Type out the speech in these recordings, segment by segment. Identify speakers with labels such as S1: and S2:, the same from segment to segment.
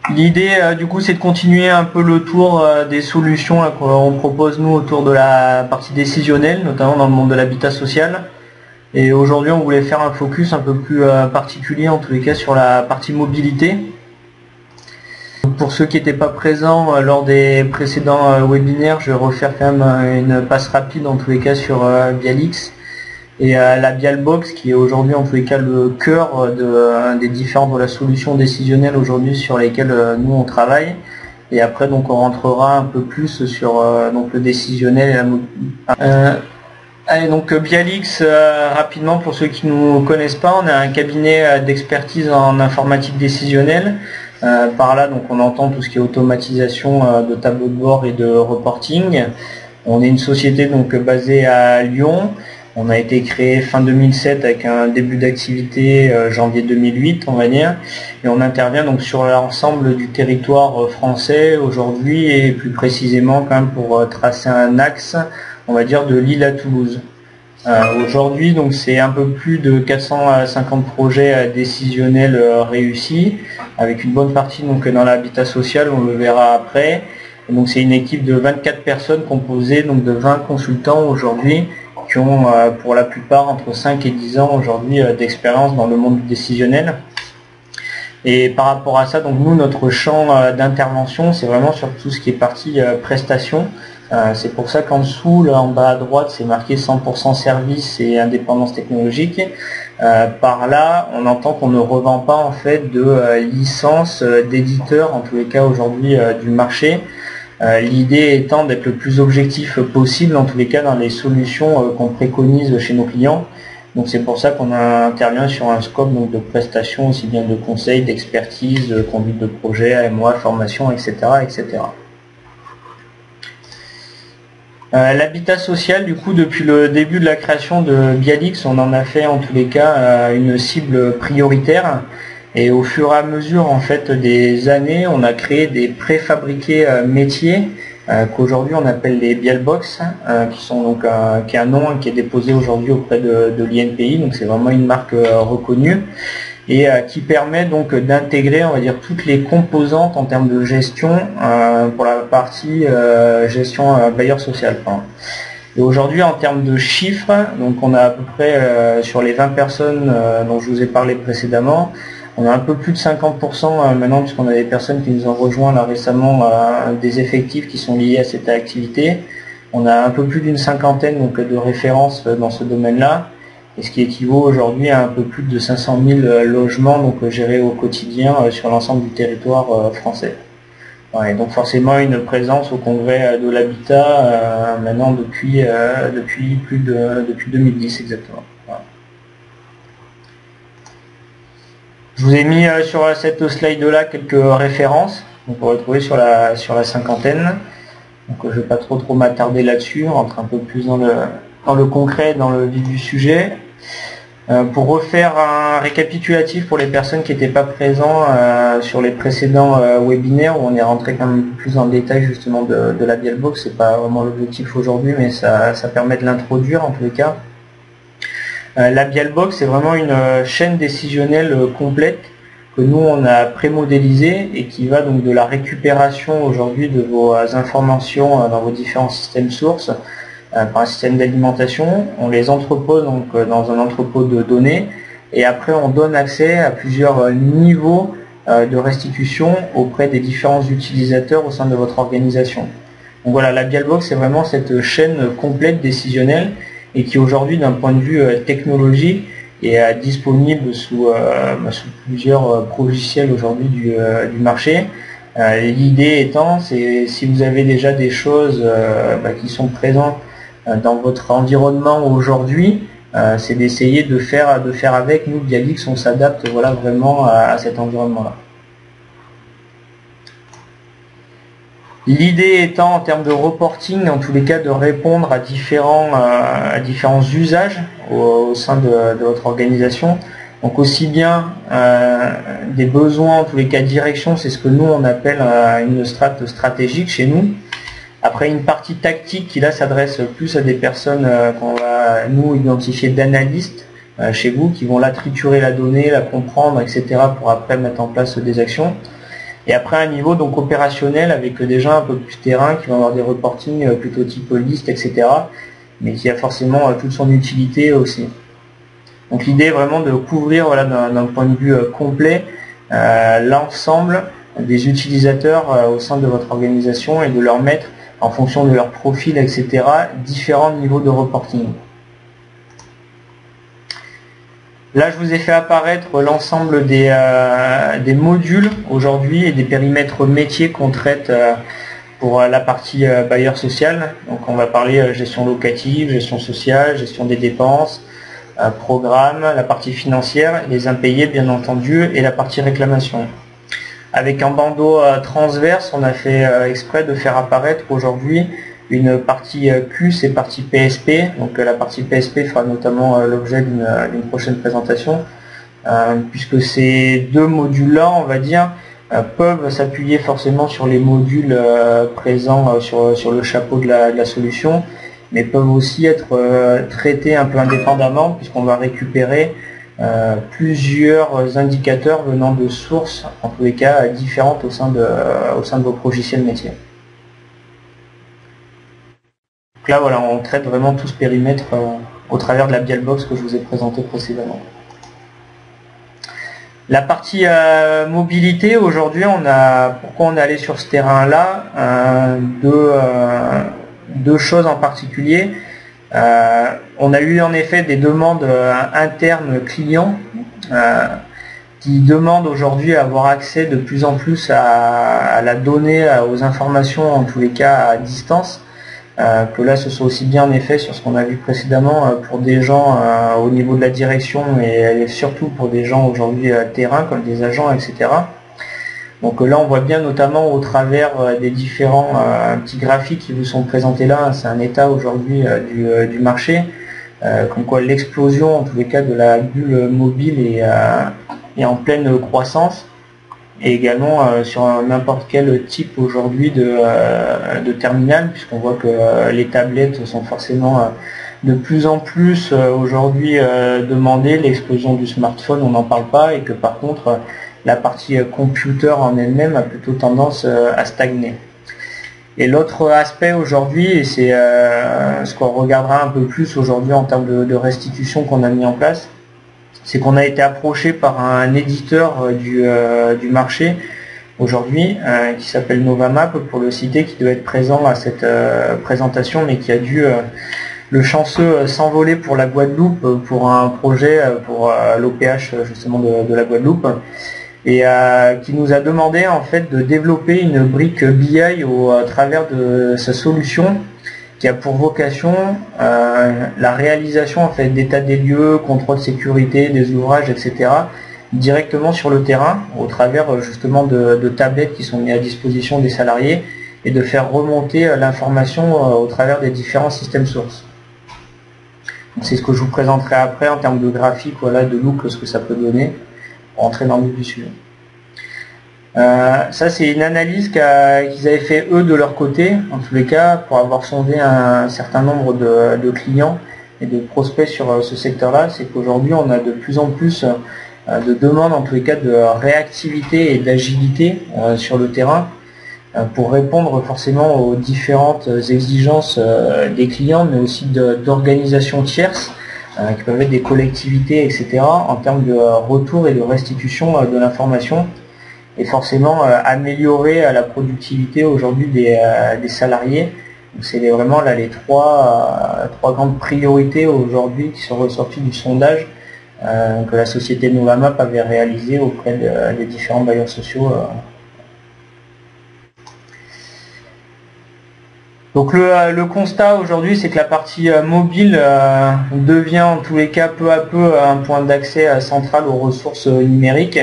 S1: L'idée du coup c'est de continuer un peu le tour des solutions qu'on propose nous autour de la partie décisionnelle, notamment dans le monde de l'habitat social. Et aujourd'hui on voulait faire un focus un peu plus particulier en tous les cas sur la partie mobilité. Donc, pour ceux qui n'étaient pas présents lors des précédents webinaires, je vais refaire quand même une passe rapide en tous les cas sur Bialix et la Bialbox qui est aujourd'hui en tous les cas le cœur des différentes solutions décisionnelles aujourd'hui sur lesquelles nous on travaille. Et après donc on rentrera un peu plus sur donc le décisionnel et la allez, donc Bialix, rapidement pour ceux qui ne nous connaissent pas, on a un cabinet d'expertise en informatique décisionnelle. Par là donc on entend tout ce qui est automatisation de tableaux de bord et de reporting. On est une société donc basée à Lyon. On a été créé fin 2007 avec un début d'activité janvier 2008 on va dire, et on intervient donc sur l'ensemble du territoire français aujourd'hui, et plus précisément quand même pour tracer un axe on va dire de Lille à Toulouse. Aujourd'hui donc c'est un peu plus de 450 projets décisionnels réussis, avec une bonne partie donc dans l'habitat social, on le verra après. Et donc c'est une équipe de 24 personnes composée donc de 20 consultants aujourd'hui, qui ont pour la plupart entre 5 et 10 ans aujourd'hui d'expérience dans le monde décisionnel. Et par rapport à ça, donc nous notre champ d'intervention c'est vraiment sur tout ce qui est partie prestation. C'est pour ça qu'en dessous, là en bas à droite, c'est marqué 100% service et indépendance technologique. Par là, on entend qu'on ne revend pas en fait de licence d'éditeur, en tous les cas aujourd'hui du marché. L'idée étant d'être le plus objectif possible, en tous les cas dans les solutions qu'on préconise chez nos clients. Donc c'est pour ça qu'on intervient sur un scope donc, de prestations, aussi bien de conseils, d'expertise, de conduite de projet, AMOA, formation, etc. etc. L'habitat social, du coup, depuis le début de la création de Bialix, on en a fait en tous les cas une cible prioritaire. Et au fur et à mesure en fait des années, on a créé des préfabriqués métiers qu'aujourd'hui on appelle les Bialbox, qui sont donc qui est un nom qui est déposé aujourd'hui auprès de l'INPI. Donc c'est vraiment une marque reconnue et qui permet donc d'intégrer, on va dire, toutes les composantes en termes de gestion pour la partie gestion bailleur social. Et aujourd'hui en termes de chiffres, donc on a à peu près sur les 20 personnes dont je vous ai parlé précédemment, on a un peu plus de 50% maintenant, puisqu'on a des personnes qui nous ont rejoint là récemment, des effectifs qui sont liés à cette activité. On a un peu plus d'une cinquantaine donc, de références dans ce domaine-là, et ce qui équivaut aujourd'hui à un peu plus de 500 000 logements donc, gérés au quotidien sur l'ensemble du territoire français. Ouais, donc forcément une présence au congrès de l'habitat maintenant depuis 2010 exactement. Voilà. Je vous ai mis sur cette slide-là quelques références, donc on peut retrouver sur la cinquantaine. Donc je ne vais pas trop m'attarder là-dessus, on rentre un peu plus dans le concret, dans le vif du sujet. Pour refaire un récapitulatif pour les personnes qui n'étaient pas présents sur les précédents webinaires, où on est rentré quand même plus dans le détail justement de la Bialbox, c'est pas vraiment l'objectif aujourd'hui, mais ça permet de l'introduire en tous les cas. La Bialbox, c'est vraiment une chaîne décisionnelle complète que nous on a pré-modélisée et qui va donc de la récupération aujourd'hui de vos informations dans vos différents systèmes sources par un système d'alimentation. On les entrepose donc dans un entrepôt de données, et après on donne accès à plusieurs niveaux de restitution auprès des différents utilisateurs au sein de votre organisation. Donc voilà, la Bialbox c'est vraiment cette chaîne complète décisionnelle, et qui aujourd'hui d'un point de vue technologique est disponible sous plusieurs logiciels aujourd'hui du marché. L'idée étant, c'est si vous avez déjà des choses qui sont présentes dans votre environnement aujourd'hui, c'est d'essayer de faire avec. Nous, Bialix, on s'adapte voilà, vraiment à cet environnement-là. L'idée étant, en termes de reporting, en tous les cas, de répondre à différents usages au sein de votre organisation. Donc aussi bien des besoins, en tous les cas direction, c'est ce que nous on appelle une strate stratégique chez nous. Après une partie tactique qui là s'adresse plus à des personnes qu'on va nous identifier d'analystes chez vous, qui vont là triturer la donnée, la comprendre, etc. pour après mettre en place des actions. Et après un niveau donc opérationnel avec des gens un peu plus terrain qui vont avoir des reporting plutôt type liste, etc. Mais qui a forcément toute son utilité aussi. Donc l'idée est vraiment de couvrir voilà, d'un point de vue complet l'ensemble des utilisateurs au sein de votre organisation et de leur mettre, en fonction de leur profil, etc., différents niveaux de reporting. Là, je vous ai fait apparaître l'ensemble des modules aujourd'hui et des périmètres métiers qu'on traite pour la partie bailleur social. Donc on va parler gestion locative, gestion sociale, gestion des dépenses, programme, la partie financière, les impayés bien entendu et la partie réclamation. Avec un bandeau transverse, on a fait exprès de faire apparaître aujourd'hui une partie CUS et partie PSP. Donc la partie PSP fera notamment l'objet d'une prochaine présentation, puisque ces deux modules-là, on va dire, peuvent s'appuyer forcément sur les modules présents sur le chapeau de la solution, mais peuvent aussi être traités un peu indépendamment, puisqu'on va récupérer plusieurs indicateurs venant de sources, en tous les cas différentes au sein de vos logiciels métiers. Donc là voilà, on traite vraiment tout ce périmètre au travers de la BIALBox que je vous ai présenté précédemment. La partie mobilité, aujourd'hui, pourquoi on est allé sur ce terrain-là, deux choses en particulier. On a eu en effet des demandes internes clients qui demandent aujourd'hui à avoir accès de plus en plus à la donnée, aux informations en tous les cas à distance, que là ce soit aussi bien en effet sur ce qu'on a vu précédemment pour des gens au niveau de la direction et surtout pour des gens aujourd'hui terrain comme des agents, etc. Donc là on voit bien notamment au travers des différents petits graphiques qui vous sont présentés là, c'est un état aujourd'hui du marché, comme quoi l'explosion en tous les cas de la bulle mobile est en pleine croissance, et également sur n'importe quel type aujourd'hui de terminal, puisqu'on voit que les tablettes sont forcément de plus en plus aujourd'hui demandées, l'explosion du smartphone on n'en parle pas, et que par contre la partie computer en elle-même a plutôt tendance à stagner. Et l'autre aspect aujourd'hui, et c'est ce qu'on regardera un peu plus aujourd'hui en termes de restitution qu'on a mis en place, c'est qu'on a été approché par un éditeur du marché aujourd'hui qui s'appelle Novamap, pour le citer, qui doit être présent à cette présentation, mais qui a dû le chanceux s'envoler pour la Guadeloupe pour un projet pour l'OPH justement de la Guadeloupe, et qui nous a demandé en fait de développer une brique BI au travers de sa solution, qui a pour vocation la réalisation en fait d'état des lieux, contrôle sécurité des ouvrages, etc. directement sur le terrain au travers justement de tablettes qui sont mises à disposition des salariés, et de faire remonter l'information au travers des différents systèmes sources. C'est ce que je vous présenterai après en termes de graphique, voilà, de look, ce que ça peut donner, pour entrer dans le vif du sujet. Ça c'est une analyse qu'ils avaient fait eux de leur côté, en tous les cas, pour avoir sondé un certain nombre de clients et de prospects sur ce secteur-là. C'est qu'aujourd'hui on a de plus en plus de demandes, en tous les cas, de réactivité et d'agilité sur le terrain, pour répondre forcément aux différentes exigences des clients, mais aussi d'organisations tierces, qui peuvent être des collectivités, etc., en termes de retour et de restitution de l'information, et forcément améliorer la productivité aujourd'hui des salariés. C'est vraiment là les trois grandes priorités aujourd'hui qui sont ressorties du sondage que la société Novamap avait réalisé auprès des différents bailleurs sociaux. Donc le constat aujourd'hui, c'est que la partie mobile devient en tous les cas peu à peu un point d'accès central aux ressources numériques.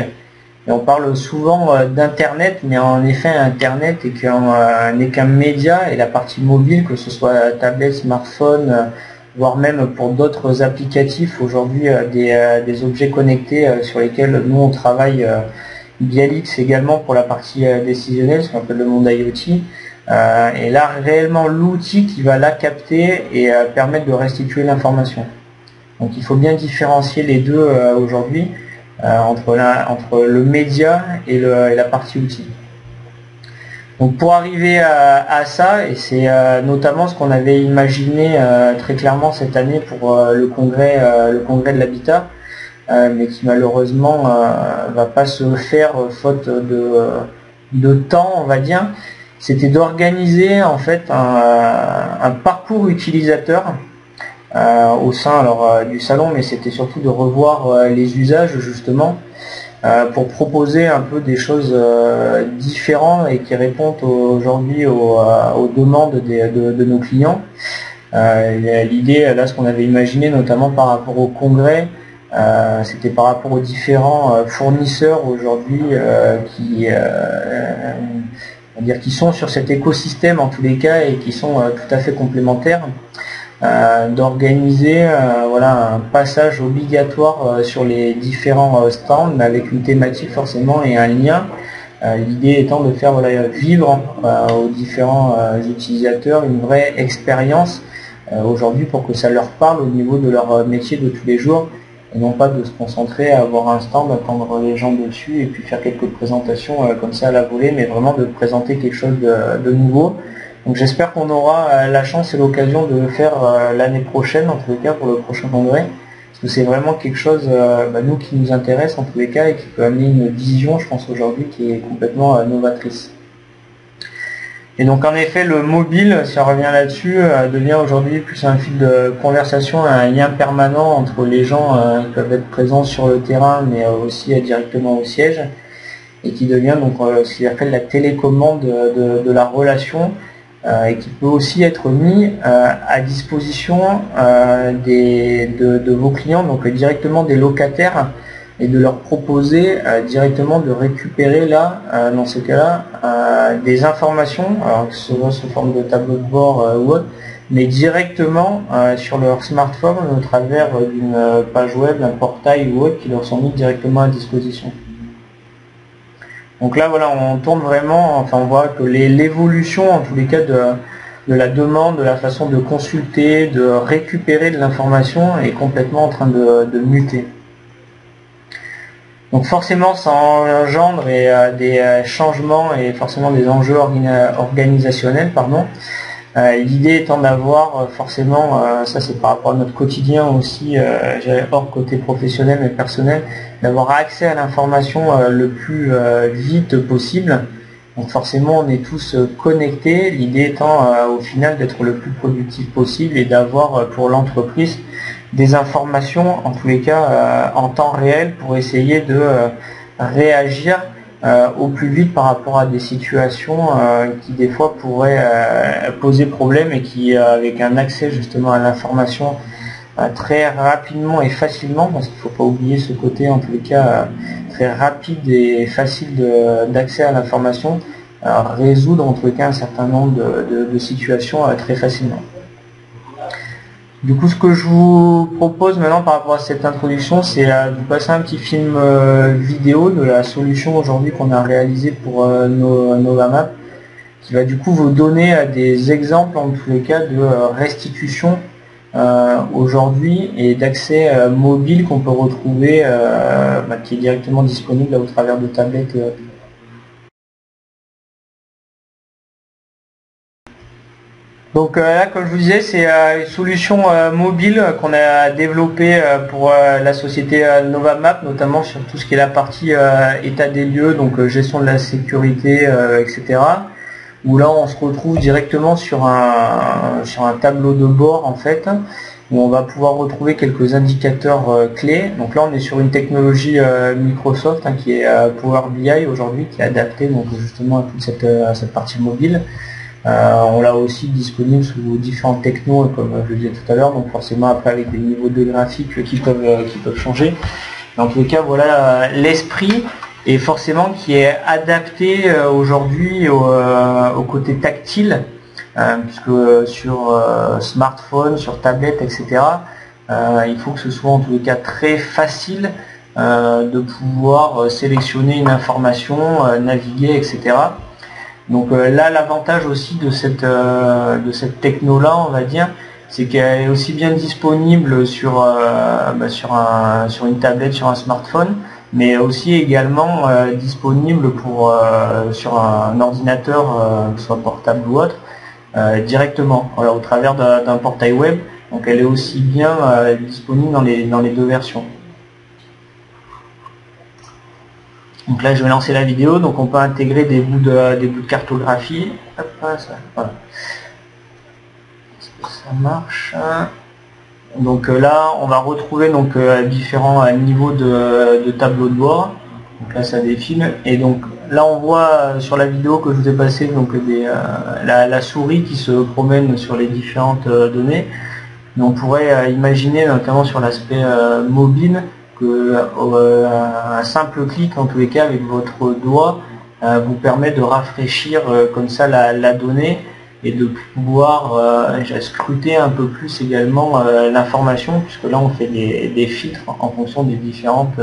S1: Et on parle souvent d'internet, mais en effet internet n'est qu'un média, et la partie mobile, que ce soit tablette, smartphone, voire même pour d'autres applicatifs aujourd'hui, des objets connectés sur lesquels nous on travaille, Bialix également pour la partie décisionnelle, ce qu'on appelle le monde IoT. Et là réellement l'outil qui va la capter et permettre de restituer l'information. Donc il faut bien différencier les deux aujourd'hui, entre le média et la partie outil. Donc pour arriver à ça, et c'est notamment ce qu'on avait imaginé très clairement cette année pour le congrès de l'habitat, mais qui malheureusement va pas se faire faute de temps, on va dire, c'était d'organiser en fait un parcours utilisateur au sein du salon, mais c'était surtout de revoir les usages justement pour proposer un peu des choses différentes et qui répondent aujourd'hui aux demandes de nos clients. L'idée, là, ce qu'on avait imaginé notamment par rapport au congrès, c'était par rapport aux différents fournisseurs aujourd'hui qui sont sur cet écosystème en tous les cas et qui sont tout à fait complémentaires, d'organiser voilà, un passage obligatoire sur les différents stands, mais avec une thématique forcément et un lien. L'idée étant de faire voilà, vivre aux différents utilisateurs une vraie expérience aujourd'hui pour que ça leur parle au niveau de leur métier de tous les jours, et non pas de se concentrer à avoir un stand, attendre les gens dessus et puis faire quelques présentations comme ça à la volée, mais vraiment de présenter quelque chose de nouveau. Donc j'espère qu'on aura la chance et l'occasion de le faire l'année prochaine, en tous les cas pour le prochain congrès, parce que c'est vraiment quelque chose nous qui nous intéresse en tous les cas et qui peut amener une vision, je pense aujourd'hui, qui est complètement novatrice. Et donc en effet le mobile, si on revient là-dessus, devient aujourd'hui plus un fil de conversation, un lien permanent entre les gens qui peuvent être présents sur le terrain mais aussi directement au siège, et qui devient donc ce qu'il appelle la télécommande de la relation, et qui peut aussi être mis à disposition de vos clients, donc directement des locataires, et de leur proposer directement de récupérer là, dans ce cas-là, des informations, alors que ce soit sous forme de tableau de bord ou autre, mais directement sur leur smartphone au travers d'une page web, d'un portail ou autre qui leur sont mis directement à disposition. Donc là voilà, on tourne vraiment, enfin on voit que l'évolution en tous les cas de la demande, de la façon de consulter, de récupérer de l'information est complètement en train de muter. Donc forcément ça engendre des changements et forcément des enjeux organisationnels, pardon. L'idée étant d'avoir forcément, ça c'est par rapport à notre quotidien aussi, hors côté professionnel mais personnel, d'avoir accès à l'information le plus vite possible. Donc forcément on est tous connectés, l'idée étant au final d'être le plus productif possible et d'avoir pour l'entreprise des informations en tous les cas en temps réel pour essayer de réagir au plus vite par rapport à des situations qui des fois pourraient poser problème, et qui avec un accès justement à l'information très rapidement et facilement, parce qu'il ne faut pas oublier ce côté en tous les cas très rapide et facile d'accès à l'information, résoudre en tous les cas un certain nombre de situations très facilement. Du coup, ce que je vous propose maintenant par rapport à cette introduction, c'est de vous passer un petit film vidéo de la solution aujourd'hui qu'on a réalisée pour Novamap, qui va du coup vous donner des exemples en tous les cas de restitution aujourd'hui et d'accès mobile qu'on peut retrouver, qui est directement disponible là, au travers de tablettes. Donc là, comme je vous disais, c'est une solution mobile qu'on a développée pour la société Novamap, notamment sur tout ce qui est la partie état des lieux, donc gestion de la sécurité, etc. Où là, on se retrouve directement sur un tableau de bord en fait, où on va pouvoir retrouver quelques indicateurs clés. Donc là, on est sur une technologie Microsoft qui est Power BI aujourd'hui, qui est adaptée donc justement à toute cette partie mobile. On l'a aussi disponible sous différentes technos, comme je le disais tout à l'heure, donc forcément après avec des niveaux de graphiques qui peuvent changer. Mais en tout cas, voilà l'esprit, et forcément qui est adapté aujourd'hui au côté tactile, puisque sur smartphone, sur tablette, etc., il faut que ce soit en tous les cas très facile de pouvoir sélectionner une information, naviguer, etc. Donc là, l'avantage aussi de cette techno-là, on va dire, c'est qu'elle est aussi bien disponible sur une tablette, sur un smartphone, mais aussi également disponible pour sur un ordinateur, que ce soit portable ou autre, directement, voilà, au travers d'un portail web. Donc elle est aussi bien disponible dans les deux versions. Donc là je vais lancer la vidéo, donc on peut intégrer des bouts de cartographie. Hop, ça, voilà. Est-ce que ça marche? Donc là on va retrouver donc différents niveaux de tableau de bord. Donc là ça défile, et donc là on voit sur la vidéo que je vous ai passé donc la souris qui se promène sur les différentes données. Mais on pourrait imaginer, notamment sur l'aspect mobile, que un simple clic, en tous les cas avec votre doigt, vous permet de rafraîchir comme ça la donnée, et de pouvoir scruter un peu plus également l'information, puisque là on fait des filtres en fonction des différentes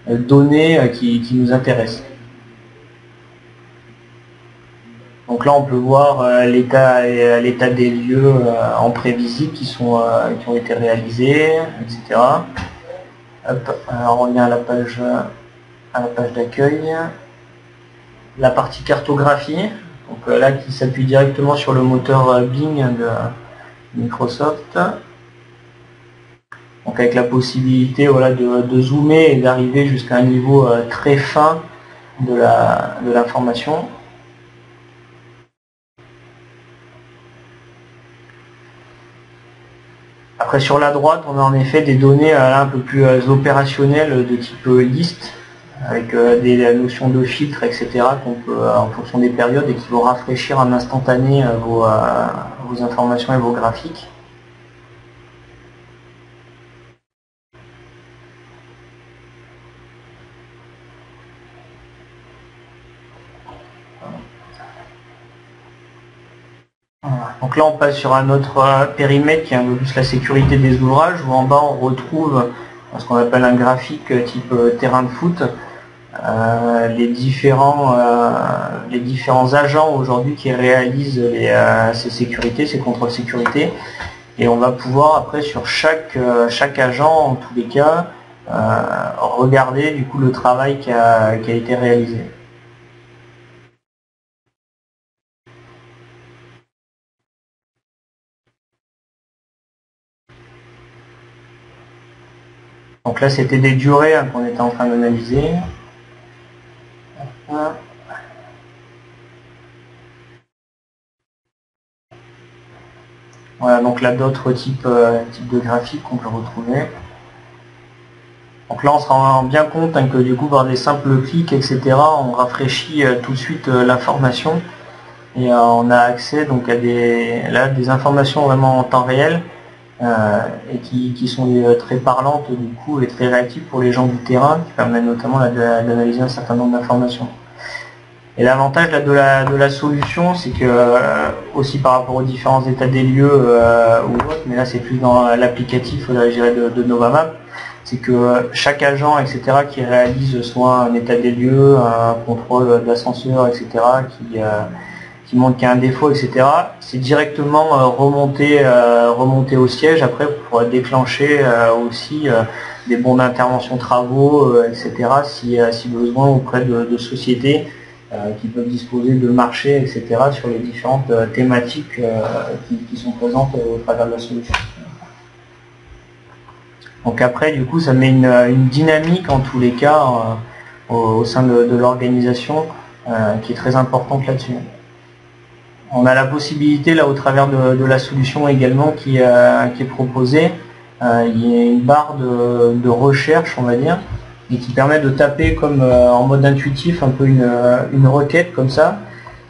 S1: données qui nous intéressent. Donc là on peut voir l'état des lieux en prévisite qui ont été réalisés, etc. Hop, alors on revient à la page d'accueil. La partie cartographie, donc là qui s'appuie directement sur le moteur Bing de Microsoft. Donc avec la possibilité, voilà, de zoomer et d'arriver jusqu'à un niveau très fin de l'information. Après sur la droite, on a en effet des données un peu plus opérationnelles de type liste, avec des notions de filtres, etc. qu'on peut, en fonction des périodes, et qui vont rafraîchir en instantané vos informations et vos graphiques. Donc là on passe sur un autre périmètre qui est un peu plus la sécurité des ouvrages, où en bas on retrouve ce qu'on appelle un graphique type terrain de foot, les différents agents aujourd'hui qui réalisent ces sécurités, ces contrôles sécurité, et on va pouvoir après sur chaque agent en tous les cas regarder du coup le travail qui a été réalisé. Donc là c'était des durées qu'on était en train d'analyser. Voilà, donc là d'autres types de graphiques qu'on peut retrouver. Donc là on se rend bien compte que du coup par des simples clics, etc., on rafraîchit tout de suite l'information, et on a accès donc à des informations vraiment en temps réel, et qui sont très parlantes du coup, et très réactives pour les gens du terrain, qui permettent notamment d'analyser un certain nombre d'informations. Et l'avantage de la solution, c'est que aussi par rapport aux différents états des lieux ou autres, mais là c'est plus dans l'applicatif de Novamap, c'est que chaque agent, etc., qui réalise soit un état des lieux, un contrôle d'ascenseur, etc., qui montre qu'il y a un défaut, etc., c'est directement remonté au siège après pour déclencher aussi des bons d'intervention travaux, etc., si besoin, auprès de sociétés qui peuvent disposer de marchés, etc., sur les différentes thématiques qui sont présentes au travers de la solution. Donc après, du coup, ça met une dynamique en tous les cas au sein de l'organisation qui est très importante là-dessus. On a la possibilité, là, au travers de la solution également qui est proposée, il y a une barre de recherche, on va dire, et qui permet de taper comme en mode intuitif un peu une requête comme ça,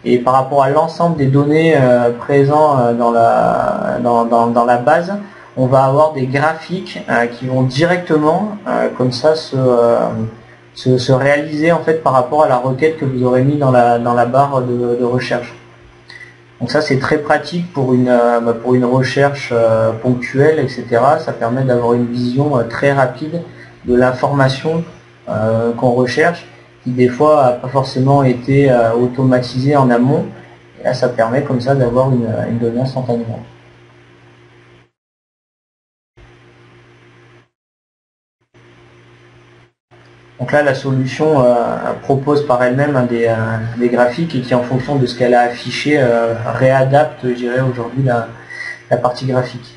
S1: et par rapport à l'ensemble des données présents dans la base, on va avoir des graphiques qui vont directement comme ça se réaliser en fait par rapport à la requête que vous aurez mis dans la barre de recherche. Donc ça c'est très pratique pour une recherche ponctuelle, etc. Ça permet d'avoir une vision très rapide de l'information qu'on recherche, qui des fois n'a pas forcément été automatisée en amont. Et là ça permet comme ça d'avoir une donnée instantanément. Donc là, la solution propose par elle-même des graphiques et qui, en fonction de ce qu'elle a affiché, réadapte, je dirais, aujourd'hui la partie graphique.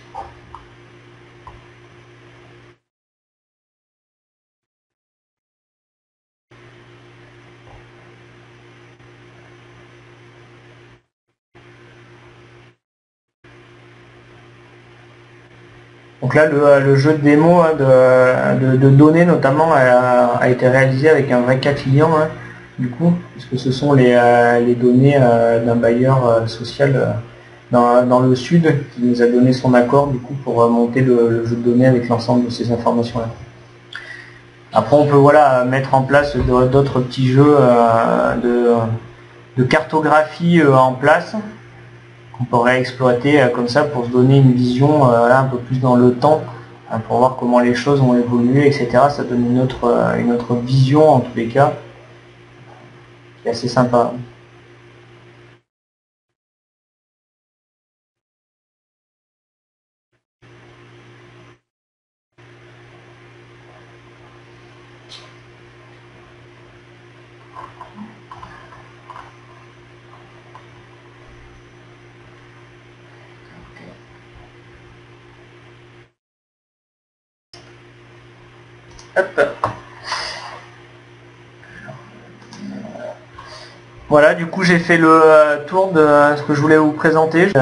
S1: Donc là, le jeu de démo de données notamment a été réalisé avec un vrai cas client, du coup, puisque ce sont les données d'un bailleur social dans le sud qui nous a donné son accord du coup pour monter le jeu de données avec l'ensemble de ces informations-là. Après, on peut voilà mettre en place d'autres petits jeux de cartographie en place qu'on pourrait exploiter comme ça pour se donner une vision un peu plus dans le temps, pour voir comment les choses ont évolué, etc. Ça donne une autre vision en tous les cas, qui est assez sympa. Hop. Voilà, du coup j'ai fait le tour de ce que je voulais vous présenter, de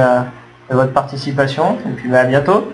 S1: votre participation, et puis à bientôt.